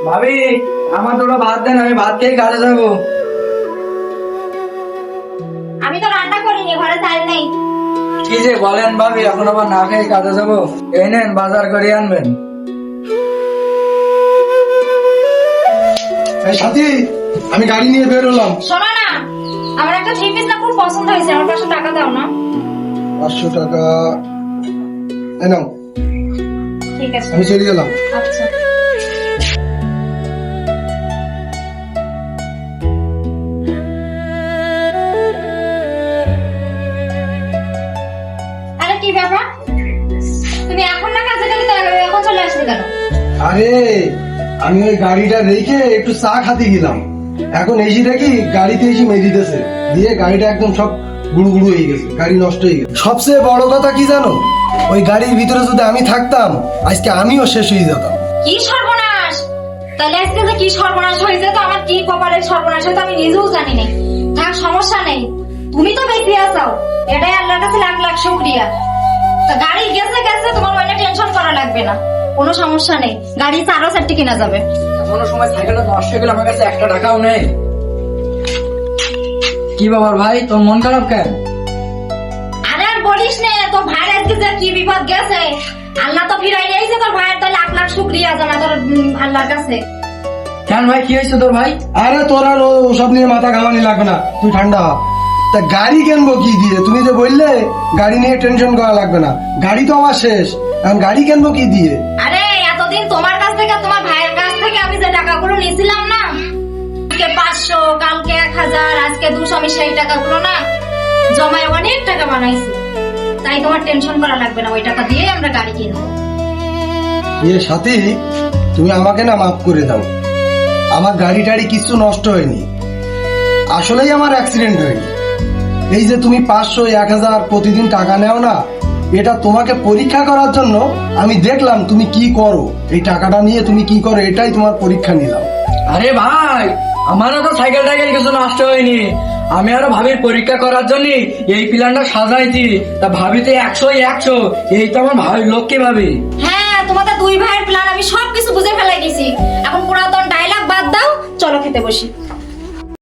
ভাবি আমার দুটো ভাত দেন, আমি ভাত খেয়ে কাজে যাবো। আমি তো রান্না করিনি, ঘরে চাল নেই। কি যে বলেন ভাবি, এখন আবার না খেয়ে কাজে যাবো? এই নেন বাজার করে আনবেন। সাথী, আমি গাড়ি নিয়ে বের হলাম। শোনো না, আমার একটা থ্রি পিস না খুব পছন্দ হয়েছে, আমার 500 টাকা দাও না। 500 টাকা এই নাও, ঠিক আছে, আমি চলে গেলাম। আচ্ছা। আরে কি ব্যাপার, তুমি এখন না কাজে গেলে, এখন চলে আসলে কেন? আরে আমি ওই গাড়িটা রেখে একটু চা খাতে গেলাম, এখন এসে দেখি গাড়িতে এসে মেরে দিতেছে, দিয়ে গাড়িটা একদম সব গুড়ু গুড়ু হয়ে গেছে, গাড়ি নষ্ট হয়ে গেছে। সবচেয়ে বড় কথা কি জানো, ওই গাড়ির ভিতরে যদি আমি থাকতাম আজকে আমিও শেষ হয়ে যেতাম। কি সর্বনাশ! তাহলে আজকে যে কি সর্বনাশ হয়েছে, তো আমার কি কপালের সর্বনাশ হয়েছে আমি নিজেও জানি না। থাক, সমস্যা নেই, তুমি তো বেঁচে আছো, এটাই আল্লাহর কাছে লাখ লাখ শুকরিয়া। তা গাড়ি গেছে গেছে, তোমার মানে টেনশন করা লাগবে না, কোনো সমস্যা নেই। গাড়ি আরো 4টি কেনা যাবে। এমন সময় সাইকেলটা নষ্ট হয়ে গেলে আমার কাছে 1 টাকাও নেই। কি ব্যাপার ভাই, তোর মন খারাপ কেন? আরে আর বলিস না, তোর ভাইয়ের আজকে যে কি বিপদ গেছে, আল্লাহ তো ফিরাই নিয়েছে তোর ভাইয়ের, তো লাখ লাখ শুকরিয়া জানা তোর আল্লাহর কাছে। কেন ভাই, কি হয়েছে তোর ভাই? আরে তোর আর ওসব নিয়ে মাথা ঘামানি লাগবে না, তুই ঠান্ডা হ। তা গাড়ি কিনবো কি দিয়ে? তুমি যে বললে গাড়ি নিয়ে টেনশন করা লাগবে না, গাড়ি তো আমার শেষ, এখন গাড়ি কিনবো কি দিয়ে? আরে এতদিন তোমার কাছ থেকে, তোমার ভাইয়ের কাছ থেকে আমি যে টাকাগুলো নিয়েছিলাম না, আজকে 500, কালকে 1000, আজকে 200, আমি সেই টাকাগুলো না জমায় অনেক টাকা বানাইছি। তাই তোমার টেনশন করা লাগবে না, ওই টাকা দিয়ে আমরা গাড়ি কিনবো। ইয়ে সাথী, তুমি আমাকে না মাফ করে দাও, আমার গাড়ি টাড়ি কিছু নষ্ট হয়নি, আসলেই আমার অ্যাক্সিডেন্ট হয়নি। এই যে তুমি 500, 1000 প্রতিদিন টাকা নেও না, এটা তোমাকে পরীক্ষা করার জন্য আমি দেখলাম তুমি কি করো, এই টাকাটা নিয়ে তুমি কি করো, এটাই তোমার পরীক্ষা নিলাম। আরে ভাই, আমারও তো সাইকেল টাইকেল কিছু নষ্ট হয়নি, আমি আরো ভাবির পরীক্ষা করার জন্য এই প্ল্যানটা সাজাইছি। তা ভাবিতে 100 এই তো আমার ভাই লক্ষ্মী ভাবি। হ্যাঁ, তোমাদের দুই ভাইয়ের প্ল্যান আমি সবকিছু বুঝে ফেলাই গেছি। এখন পুরাতন ডায়লগ বাদ দাও, চলো খেতে বসি।